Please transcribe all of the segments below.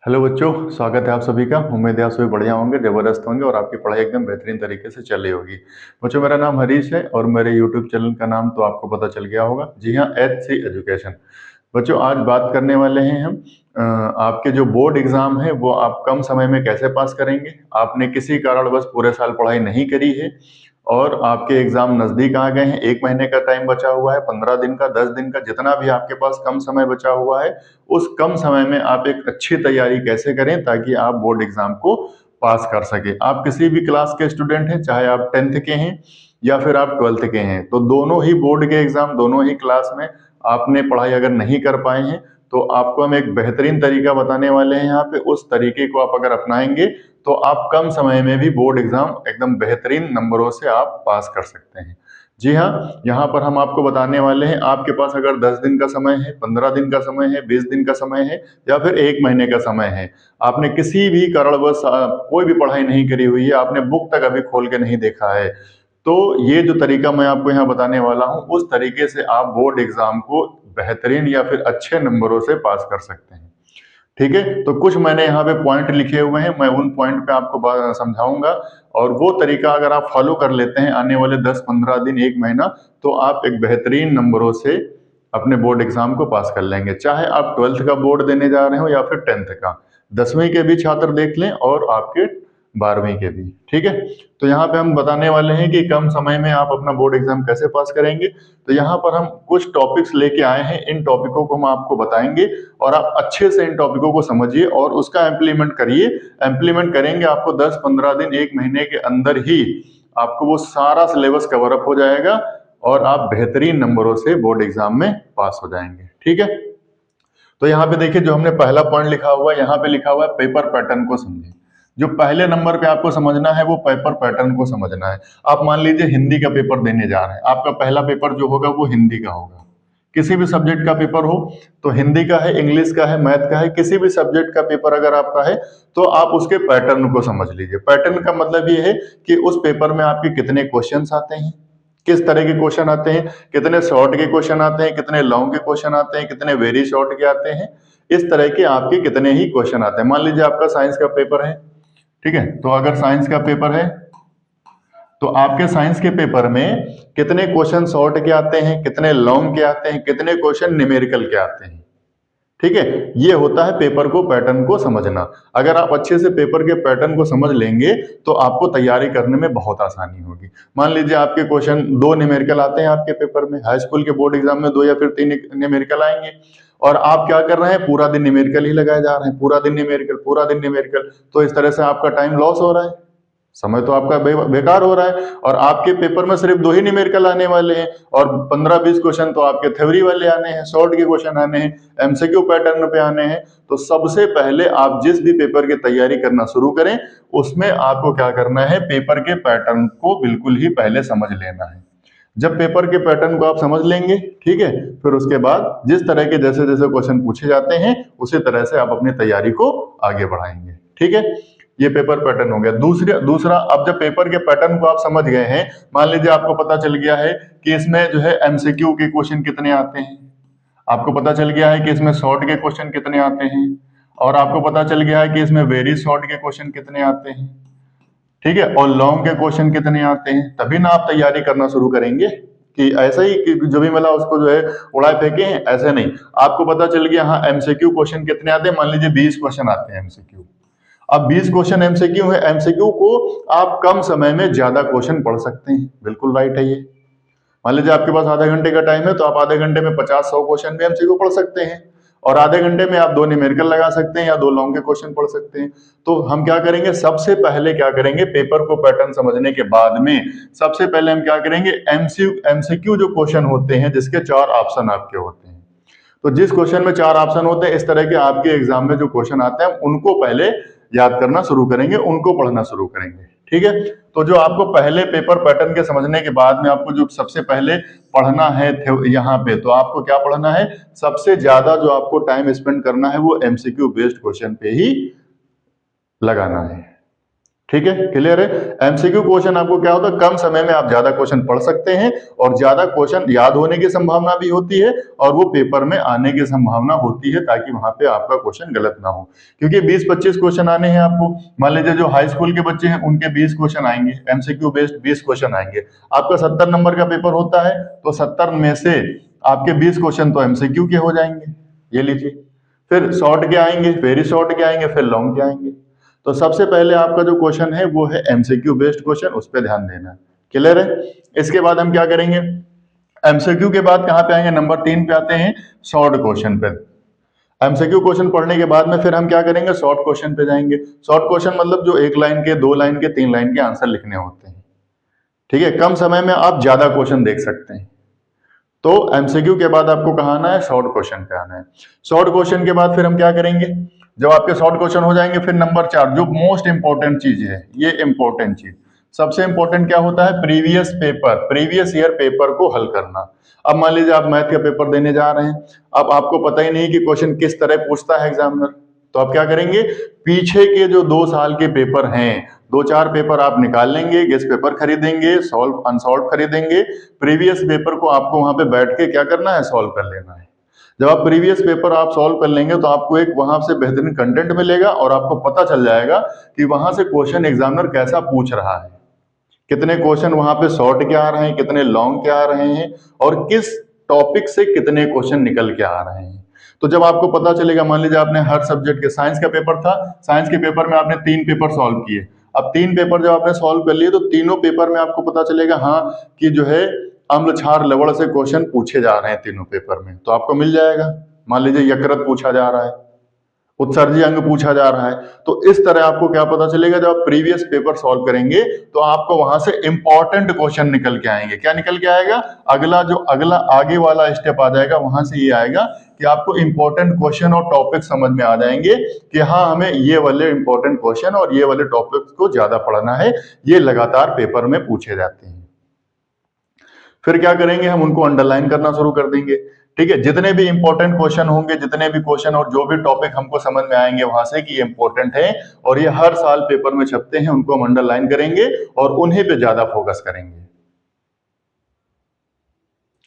Hello बच्चों, स्वागत है आप सभी का। उम्मीद है आप सभी बढ़िया होंगे, जबरदस्त होंगे और आपकी पढ़ाई एकदम बेहतरीन तरीके से चल रही होगी। बच्चों, मेरा नाम हरीश है और मेरे यूट्यूब चैनल का नाम तो आपको पता चल गया होगा। जी हाँ, HC एजुकेशन। बच्चों, आज बात करने वाले हैं हम आपके जो बोर्ड एग्जाम है वो आप कम समय में कैसे पास करेंगे। आपने किसी कारणवश पूरे साल पढ़ाई नहीं करी है और आपके एग्जाम नजदीक आ गए हैं, 1 महीने का टाइम बचा हुआ है, 15 दिन का, 10 दिन का, जितना भी आपके पास कम समय बचा हुआ है, उस कम समय में आप एक अच्छी तैयारी कैसे करें ताकि आप बोर्ड एग्जाम को पास कर सके। आप किसी भी क्लास के स्टूडेंट हैं, चाहे आप 10th के हैं या फिर आप 12th के हैं, तो दोनों ही बोर्ड के एग्जाम, दोनों ही क्लास में आपने पढ़ाई अगर नहीं कर पाए हैं तो आपको हम एक बेहतरीन तरीका बताने वाले हैं यहाँ पे। उस तरीके को आप अगर अपनाएंगे तो आप कम समय में भी बोर्ड एग्जाम एकदम बेहतरीन नंबरों से आप पास कर सकते हैं। जी हाँ, यहाँ पर हम आपको बताने वाले हैं, आपके पास अगर 10 दिन का समय है, 15 दिन का समय है, 20 दिन का समय है या फिर 1 महीने का समय है, आपने किसी भी कारणवश कोई भी पढ़ाई नहीं करी हुई है, आपने बुक तक अभी खोल के नहीं देखा है, तो ये जो तरीका मैं आपको यहाँ बताने वाला हूँ, उस तरीके से आप बोर्ड एग्जाम को बेहतरीन या फिर अच्छे नंबरों से पास कर सकते हैं। ठीक है, तो कुछ मैंने यहाँ पे पॉइंट लिखे हुए हैं, मैं उन पॉइंट पे आपको समझाऊंगा और वो तरीका अगर आप फॉलो कर लेते हैं आने वाले 10-15 दिन, 1 महीना, तो आप एक बेहतरीन नंबरों से अपने बोर्ड एग्जाम को पास कर लेंगे। चाहे आप 12th का बोर्ड देने जा रहे हो या फिर 10th का, 10वीं के भी छात्र देख लें और आपके 12वीं के भी। ठीक है, तो यहाँ पे हम बताने वाले हैं कि कम समय में आप अपना बोर्ड एग्जाम कैसे पास करेंगे। तो यहाँ पर हम कुछ टॉपिक्स लेके आए हैं, इन टॉपिकों को हम आपको बताएंगे और आप अच्छे से इन टॉपिकों को समझिए और उसका इम्प्लीमेंट करिए। इम्प्लीमेंट करेंगे, आपको 10-15 दिन, 1 महीने के अंदर ही आपको वो सारा सिलेबस कवर अप हो जाएगा और आप बेहतरीन नंबरों से बोर्ड एग्जाम में पास हो जाएंगे। ठीक है, तो यहाँ पे देखिए, जो हमने पहला पॉइंट लिखा हुआ है, यहाँ पे लिखा हुआ है पेपर पैटर्न को समझिए। जो पहले नंबर पे आपको समझना है वो पेपर पैटर्न को समझना है। आप मान लीजिए हिंदी का पेपर देने जा रहे हैं, आपका पहला पेपर जो होगा वो हिंदी का होगा। किसी भी सब्जेक्ट का पेपर हो, तो हिंदी का है, इंग्लिश का है, मैथ का है, किसी भी सब्जेक्ट का पेपर अगर आपका है तो आप उसके पैटर्न को समझ लीजिए। पैटर्न का मतलब ये है कि उस पेपर में आपके कितने क्वेश्चंस आते हैं, किस तरह के क्वेश्चन आते हैं, कितने शॉर्ट के क्वेश्चन आते हैं, कितने लॉन्ग के क्वेश्चन आते हैं, कितने वेरी शॉर्ट के आते हैं, इस तरह के आपके कितने ही क्वेश्चन आते हैं। मान लीजिए आपका साइंस का पेपर है, ठीक है, तो अगर साइंस का पेपर है तो आपके साइंस के पेपर में कितने क्वेश्चन शॉर्ट के आते हैं, कितने लॉन्ग के आते हैं, कितने क्वेश्चन न्यूमेरिकल के आते हैं। ठीक है, ये होता है पेपर को, पैटर्न को समझना। अगर आप अच्छे से पेपर के पैटर्न को समझ लेंगे तो आपको तैयारी करने में बहुत आसानी होगी। मान लीजिए आपके क्वेश्चन 2 न्यूमेरिकल आते हैं आपके पेपर में, हाई स्कूल के बोर्ड एग्जाम में 2 या फिर 3 न्यूमेरिकल आएंगे और आप क्या कर रहे हैं, पूरा दिन न्यूमेरिकल ही लगाए जा रहे हैं, पूरा दिन न्यूमेरिकल, पूरा दिन न्यूमेरिकल, तो इस तरह से आपका टाइम लॉस हो रहा है, समय तो आपका बेकार हो रहा है। और आपके पेपर में सिर्फ 2 ही न्यूमेरिकल आने वाले हैं और 15-20 क्वेश्चन तो आपके थ्योरी वाले आने हैं, शॉर्ट के क्वेश्चन आने हैं, एमसीक्यू पैटर्न पे आने हैं। तो सबसे पहले आप जिस भी पेपर की तैयारी करना शुरू करें, उसमें आपको क्या करना है, पेपर के पैटर्न को बिल्कुल ही पहले समझ लेना है। जब पेपर के पैटर्न को आप समझ लेंगे, ठीक है, फिर उसके बाद जिस तरह के जैसे जैसे क्वेश्चन पूछे जाते हैं उसी तरह से आप अपनी तैयारी को आगे बढ़ाएंगे। ठीक है, ये पेपर पैटर्न हो गया। दूसरा, अब जब पेपर के पैटर्न को आप समझ गए हैं, मान लीजिए आपको पता चल गया है कि इसमें जो है एमसीक्यू के क्वेश्चन कितने आते हैं, आपको पता चल गया है कि इसमें शॉर्ट के क्वेश्चन कितने आते हैं और आपको पता चल गया है कि इसमें वेरी शॉर्ट के क्वेश्चन कितने आते हैं, ठीक है, और लॉन्ग के क्वेश्चन कितने आते हैं। तभी ना आप तैयारी करना शुरू करेंगे कि ऐसा ही कि जो भी मिला उसको जो है उड़ाए फेंके हैं, ऐसे नहीं। आपको पता चल गया हाँ एमसीक्यू क्वेश्चन कितने आते हैं, मान लीजिए 20 क्वेश्चन आते हैं एमसीक्यू। अब 20 क्वेश्चन एमसीक्यू है, एमसीक्यू को आप कम समय में ज्यादा क्वेश्चन पढ़ सकते हैं, बिल्कुल राइट है ये। मान लीजिए आपके पास आधे घंटे का टाइम है तो आप आधे घंटे में 50-100 क्वेश्चन भी एमसीक्यू पढ़ सकते हैं और आधे घंटे में आप 2 न्यूमेरिकल लगा सकते हैं या 2 लॉन्ग के क्वेश्चन पढ़ सकते हैं। तो हम क्या करेंगे, सबसे पहले क्या करेंगे, पेपर को पैटर्न समझने के बाद में सबसे पहले हम क्या करेंगे, एमसीक्यू जो क्वेश्चन होते हैं जिसके 4 ऑप्शन आपके होते हैं, तो जिस क्वेश्चन में 4 ऑप्शन होते हैं, इस तरह के आपके एग्जाम में जो क्वेश्चन आते हैं उनको पहले याद करना शुरू करेंगे, उनको पढ़ना शुरू करेंगे। ठीक है, तो जो आपको पहले पेपर पैटर्न के समझने के बाद में आपको जो सबसे पहले पढ़ना है यहाँ पे, तो आपको क्या पढ़ना है, सबसे ज्यादा जो आपको टाइम स्पेंड करना है वो एमसीक्यू बेस्ड क्वेश्चन पे ही लगाना है। ठीक है, क्लियर है। एमसीक्यू क्वेश्चन आपको क्या होता है, कम समय में आप ज्यादा क्वेश्चन पढ़ सकते हैं और ज्यादा क्वेश्चन याद होने की संभावना भी होती है और वो पेपर में आने की संभावना होती है, ताकि वहां पे आपका क्वेश्चन गलत ना हो। क्योंकि 20-25 क्वेश्चन आने हैं आपको, मान लीजिए जो हाई स्कूल के बच्चे हैं उनके 20 क्वेश्चन आएंगे, एमसीक्यू बेस्ड 20 क्वेश्चन आएंगे। आपका 70 नंबर का पेपर होता है, तो 70 में से आपके 20 क्वेश्चन तो एमसीक्यू के हो जाएंगे, ये लीजिए। फिर शॉर्ट के आएंगे, वेरी शॉर्ट के आएंगे, फिर लॉन्ग के आएंगे। तो सबसे पहले आपका जो क्वेश्चन है वो है एमसीक्यू बेस्ड क्वेश्चन, उस पर ध्यान देना है, क्लियर है। इसके बाद हम क्या करेंगे, एमसीक्यू के बाद कहां पे आएंगे, नंबर 3 पे आते हैं, शॉर्ट क्वेश्चन पे। एमसीक्यू क्वेश्चन पढ़ने के बाद में फिर हम क्या करेंगे, शॉर्ट क्वेश्चन पे जाएंगे। शॉर्ट क्वेश्चन मतलब जो 1 लाइन के, 2 लाइन के, 3 लाइन के आंसर लिखने होते हैं, ठीक है। कम समय में आप ज्यादा क्वेश्चन देख सकते हैं। तो एमसीक्यू के बाद आपको कहाँ आना है, शॉर्ट क्वेश्चन पे आना है। शॉर्ट क्वेश्चन के बाद फिर हम क्या करेंगे, जब आपके शॉर्ट क्वेश्चन हो जाएंगे, फिर नंबर 4 जो मोस्ट इंपॉर्टेंट चीज है, ये इंपॉर्टेंट चीज सबसे इंपॉर्टेंट क्या होता है, previous paper, previous year paper को हल करना। अब मान लीजिए आप मैथ का पेपर देने जा रहे हैं, अब आपको पता ही नहीं कि क्वेश्चन किस तरह पूछता है एग्जामिनर, तो आप क्या करेंगे, पीछे के जो 2 साल के पेपर हैं, 2-4 पेपर आप निकाल लेंगे, गेस पेपर खरीदेंगे, सॉल्व अनसॉल्व खरीदेंगे। प्रीवियस पेपर को आपको वहां पे बैठ के क्या करना है, सॉल्व कर लेना है। जब आप प्रीवियस पेपर आप सॉल्व कर लेंगे तो आपको एक वहां से बेहतरीन कंटेंट मिलेगा और आपको पता चल जाएगा कि वहां से क्वेश्चन एग्जामिनर कैसा पूछ रहा है, कितने क्वेश्चन वहां पे शॉर्ट के आ रहे हैं, कितने लॉन्ग के आ रहे हैं और किस टॉपिक से कितने क्वेश्चन निकल के आ रहे हैं। तो जब आपको पता चलेगा, मान लीजिए आपने हर सब्जेक्ट के, साइंस का पेपर था, साइंस के पेपर में आपने 3 पेपर सॉल्व किए। अब 3 पेपर जब आपने सॉल्व कर लिए तो तीनों पेपर में आपको पता चलेगा हाँ कि जो है अम्ल क्षार लवण से क्वेश्चन पूछे जा रहे हैं तीनों पेपर में, तो आपको मिल जाएगा। मान लीजिए यकृत पूछा जा रहा है, उत्सर्जी अंग पूछा जा रहा है, तो इस तरह आपको क्या पता चलेगा, जब आप प्रीवियस पेपर सॉल्व करेंगे तो आपको वहां से इंपॉर्टेंट क्वेश्चन निकल के आएंगे। क्या निकल के आएगा, अगला आगे वाला स्टेप आ जाएगा, वहां से ये आएगा कि आपको इंपॉर्टेंट क्वेश्चन और टॉपिक समझ में आ जाएंगे कि हाँ हमें ये वाले इंपॉर्टेंट क्वेश्चन और ये वाले टॉपिक्स को ज्यादा पढ़ना है, ये लगातार पेपर में पूछे जाते हैं। फिर क्या करेंगे, हम उनको अंडरलाइन करना शुरू कर देंगे, ठीक है। जितने भी इंपॉर्टेंट क्वेश्चन होंगे, जितने भी क्वेश्चन और जो भी टॉपिक हमको समझ में आएंगे वहां से कि ये इंपॉर्टेंट है और ये हर साल पेपर में छपते हैं, उनको हम अंडरलाइन करेंगे और उन्हीं पे ज्यादा फोकस करेंगे।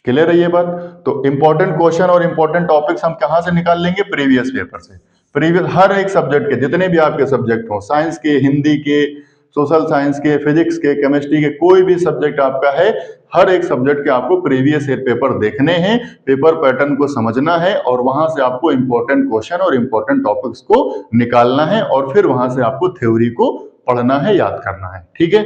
क्लियर है ये बात। तो इंपॉर्टेंट क्वेश्चन और इंपॉर्टेंट टॉपिक्स हम कहां से निकाल लेंगे, प्रीवियस पेपर से। प्रीवियस हर एक सब्जेक्ट के, जितने भी आपके सब्जेक्ट हो, साइंस के, हिंदी के, सोशल साइंस के, फिजिक्स के, केमिस्ट्री के, कोई भी सब्जेक्ट आपका है, हर एक सब्जेक्ट के आपको प्रीवियस ईयर पेपर देखने हैं, पेपर पैटर्न को समझना है और वहां से आपको इंपॉर्टेंट क्वेश्चन और इंपॉर्टेंट टॉपिक्स को निकालना है और फिर वहां से आपको थ्योरी को पढ़ना है, याद करना है, ठीक है।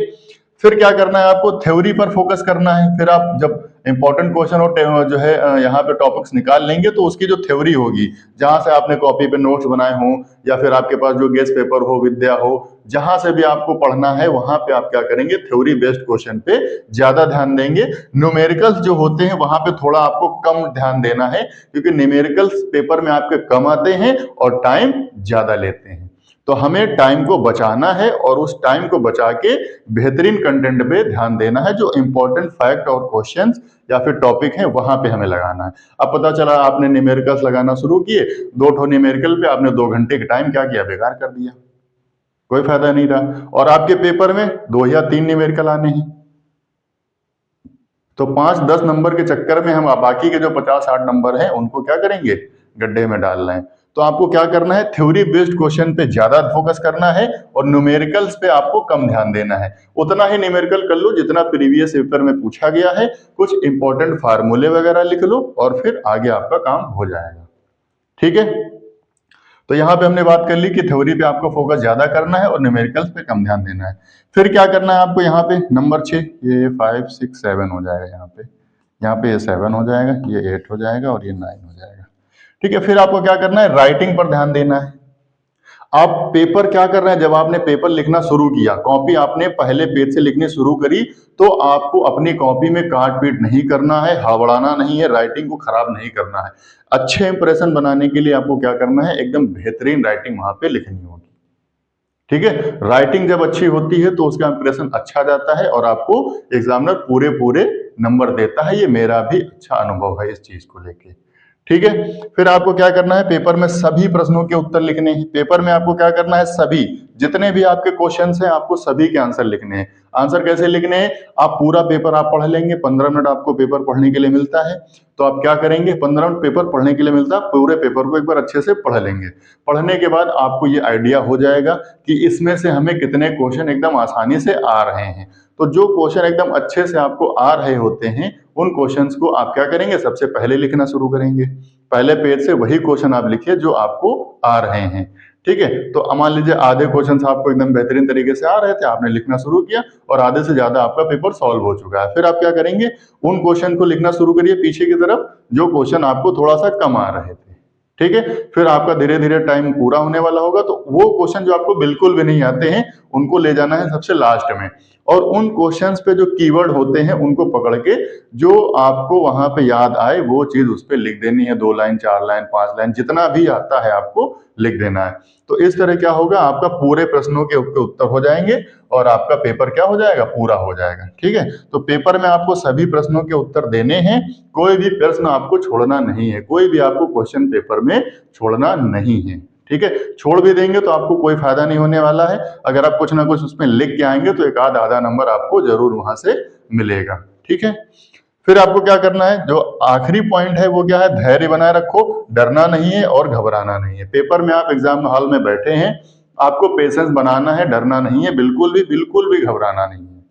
फिर क्या करना है, आपको थ्योरी पर फोकस करना है। फिर आप जब इंपॉर्टेंट क्वेश्चन और जो है यहाँ पे टॉपिक्स निकाल लेंगे तो उसकी जो थ्योरी होगी, जहां से आपने कॉपी पे नोट्स बनाए हों या फिर आपके पास जो गेस्ट पेपर हो, विद्या हो, जहां से भी आपको पढ़ना है वहां पे आप क्या करेंगे, थ्योरी बेस्ड क्वेश्चन पे ज्यादा ध्यान देंगे। न्यूमेरिकल्स जो होते हैं वहां पे थोड़ा आपको कम ध्यान देना है, क्योंकि न्यूमेरिकल्स पेपर में आपके कम आते हैं और टाइम ज्यादा लेते हैं। तो हमें टाइम को बचाना है और उस टाइम को बचा के बेहतरीन कंटेंट पे ध्यान देना है, जो इंपॉर्टेंट फैक्ट और क्वेश्चंस या फिर टॉपिक है वहां पे हमें लगाना है। अब पता चला आपने न्यूमेरिकल्स लगाना शुरू किए, 2 ठो न्यूमेरिकल पे आपने 2 घंटे का टाइम क्या किया, बेकार कर दिया, कोई फायदा नहीं रहा। और आपके पेपर में 2 या 3 न्यूमेरिकल आने हैं, तो 5-10 नंबर के चक्कर में हम बाकी के जो 50-60 नंबर हैं उनको क्या करेंगे, गड्ढे में डाल रहे हैं। तो आपको क्या करना है, थ्योरी बेस्ड क्वेश्चन पे ज्यादा फोकस करना है और न्यूमेरिकल्स पे आपको कम ध्यान देना है। उतना ही न्यूमेरिकल कर लो जितना प्रीवियस पेपर में पूछा गया है, कुछ इंपॉर्टेंट फार्मूले वगैरह लिख लो और फिर आगे आपका काम हो जाएगा, ठीक है। तो यहाँ पे हमने बात कर ली कि थ्योरी पे आपको फोकस ज्यादा करना है और न्यूमेरिकल्स पे कम ध्यान देना है। फिर क्या करना है आपको, यहाँ पे नंबर 6, ये 5, 6, 7 हो जाएगा, यहाँ पे ये 7 हो जाएगा, ये 8 हो जाएगा और ये 9 हो जाएगा, ठीक है। फिर आपको क्या करना है, राइटिंग पर ध्यान देना है। आप पेपर क्या कर रहे हैं, जब आपने पेपर लिखना शुरू किया, कॉपी आपने पहले पेज से लिखनी शुरू करी, तो आपको अपनी कॉपी में काट पीट नहीं करना है, हावड़ाना नहीं है, राइटिंग को खराब नहीं करना है। अच्छे इंप्रेशन बनाने के लिए आपको क्या करना है, एकदम बेहतरीन राइटिंग वहां पे लिखनी होगी, ठीक है। राइटिंग जब अच्छी होती है तो उसका इंप्रेशन अच्छा जाता है और आपको एग्जामिनर पूरे पूरे नंबर देता है। ये मेरा भी अच्छा अनुभव है इस चीज को लेके, ठीक है। फिर आपको क्या करना है, पेपर में सभी प्रश्नों के उत्तर लिखने हैं। पेपर में आपको क्या करना है, सभी जितने भी आपके क्वेश्चंस हैं आपको सभी के आंसर लिखने हैं। आंसर कैसे लिखने हैं, आप पूरा पेपर आप पढ़ लेंगे, 15 मिनट आपको पेपर पढ़ने के लिए मिलता है, तो आप क्या करेंगे, 15 मिनट पेपर पढ़ने के लिए मिलता है, पूरे पेपर को एक बार अच्छे से पढ़ लेंगे। पढ़ने के बाद आपको ये आइडिया हो जाएगा कि इसमें से हमें कितने क्वेश्चन एकदम आसानी से आ रहे हैं। तो जो क्वेश्चन एकदम अच्छे से आपको आ रहे होते हैं उन क्वेश्चंस को आप क्या करेंगे, सबसे पहले लिखना शुरू करेंगे। पहले पेज से वही क्वेश्चन आप लिखिए जो आपको आ रहे हैं, ठीक है। तो मान लीजिए आधे क्वेश्चन आपको एकदम बेहतरीन तरीके से आ रहे थे, आपने लिखना शुरू किया और आधे से ज्यादा आपका पेपर सॉल्व हो चुका है। फिर आप क्या करेंगे, उन क्वेश्चन को लिखना शुरू करिए पीछे की तरफ जो क्वेश्चन आपको थोड़ा सा कम आ रहे थे, ठीक है। फिर आपका धीरे धीरे टाइम पूरा होने वाला होगा, तो वो क्वेश्चन जो आपको बिल्कुल भी नहीं आते हैं उनको ले जाना है सबसे लास्ट में, और उन क्वेश्चंस पे जो कीवर्ड होते हैं उनको पकड़ के जो आपको वहां पे याद आए वो चीज उस पे लिख देनी है। 2 लाइन, 4 लाइन, 5 लाइन, जितना भी आता है आपको लिख देना है। तो इस तरह क्या होगा, आपका पूरे प्रश्नों के उत्तर हो जाएंगे और आपका पेपर क्या हो जाएगा, पूरा हो जाएगा, ठीक है। तो पेपर में आपको सभी प्रश्नों के उत्तर देने हैं, कोई भी प्रश्न आपको छोड़ना नहीं है, कोई भी आपको क्वेश्चन पेपर में छोड़ना नहीं है, ठीक है। छोड़ भी देंगे तो आपको कोई फायदा नहीं होने वाला है। अगर आप कुछ ना कुछ उसमें लिख के आएंगे तो एक आधा नंबर आपको जरूर वहां से मिलेगा, ठीक है। फिर आपको क्या करना है, जो आखिरी पॉइंट है वो क्या है, धैर्य बनाए रखो, डरना नहीं है और घबराना नहीं है। पेपर में आप एग्जाम हॉल में बैठे हैं, आपको पेशेंस बनाना है, डरना नहीं है, बिल्कुल भी घबराना नहीं है।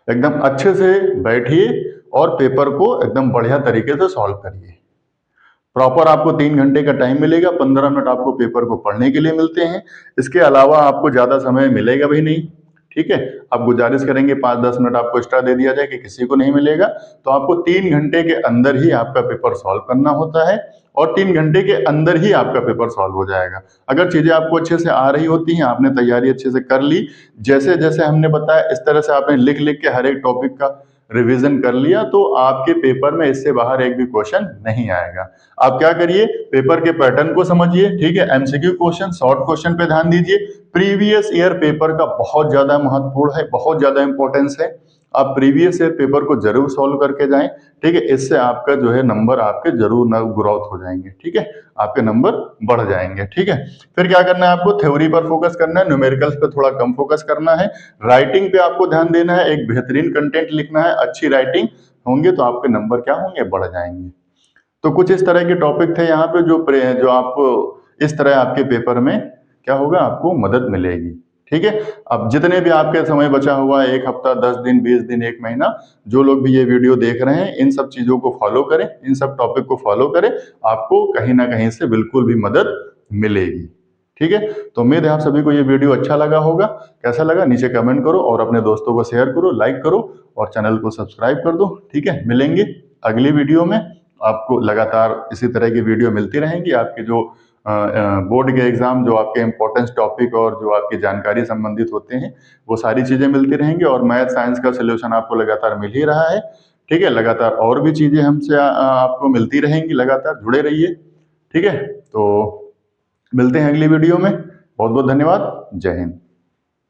एकदम अच्छे से बैठिए और पेपर को एकदम बढ़िया तरीके से सॉल्व करिए। प्रॉपर आपको 3 घंटे का टाइम मिलेगा, 15 मिनट आपको पेपर को पढ़ने के लिए मिलते हैं, इसके अलावा आपको ज्यादा समय मिलेगा भी नहीं, ठीक है। आप गुजारिश करेंगे 5-10 मिनट आपको एक्स्ट्रा दे दिया जाए कि किसी को नहीं मिलेगा, तो आपको 3 घंटे के अंदर ही आपका पेपर सॉल्व करना होता है और 3 घंटे के अंदर ही आपका पेपर सॉल्व हो जाएगा। अगर चीजें आपको अच्छे से आ रही होती हैं, आपने तैयारी अच्छे से कर ली, जैसे जैसे हमने बताया इस तरह से आपने लिख लिख के हर एक टॉपिक का रिवीजन कर लिया, तो आपके पेपर में इससे बाहर एक भी क्वेश्चन नहीं आएगा। आप क्या करिए, पेपर के पैटर्न को समझिए, ठीक है। एमसीक्यू क्वेश्चन, शॉर्ट क्वेश्चन पे ध्यान दीजिए। प्रीवियस ईयर पेपर का बहुत ज्यादा महत्वपूर्ण है, बहुत ज्यादा इंपॉर्टेंस है। आप प्रीवियस ईयर पेपर को जरूर सॉल्व करके जाएं, ठीक है। इससे आपका जो है नंबर आपके जरूर न ग्रोथ हो जाएंगे, ठीक है, आपके नंबर बढ़ जाएंगे, ठीक है। फिर क्या करना है, आपको थ्योरी पर फोकस करना है, न्यूमेरिकल्स पे थोड़ा कम फोकस करना है। राइटिंग पे आपको ध्यान देना है, एक बेहतरीन कंटेंट लिखना है, अच्छी राइटिंग होंगे तो आपके नंबर क्या होंगे, बढ़ जाएंगे। तो कुछ इस तरह के टॉपिक थे यहाँ पे जो आपको इस तरह आपके पेपर में क्या होगा, आपको मदद मिलेगी, ठीक है। अब जितने भी आपके समय बचा हुआ है, 1 हफ्ता, 10 दिन, 20 दिन, 1 महीना, जो लोग भी ये वीडियो देख रहे हैं इन सब चीजों को फॉलो करें, इन सब टॉपिक को फॉलो करें, आपको कहीं ना कहीं से बिल्कुल भी मदद मिलेगी, ठीक है। तो उम्मीद है आप सभी को ये वीडियो अच्छा लगा होगा। कैसा लगा नीचे कमेंट करो और अपने दोस्तों को शेयर करो, लाइक करो और चैनल को सब्सक्राइब कर दो, ठीक है। मिलेंगे अगली वीडियो में, आपको लगातार इसी तरह की वीडियो मिलती रहेंगी। आपके जो बोर्ड के एग्जाम, जो आपके इंपॉर्टेंस टॉपिक और जो आपकी जानकारी संबंधित होते हैं वो सारी चीजें मिलती रहेंगी, और मैथ साइंस का सोल्यूशन आपको लगातार मिल ही रहा है, ठीक है। लगातार और भी चीजें हमसे आपको मिलती रहेंगी, लगातार जुड़े रहिए, ठीक है। तो मिलते हैं अगली वीडियो में, बहुत बहुत धन्यवाद, जय हिंद।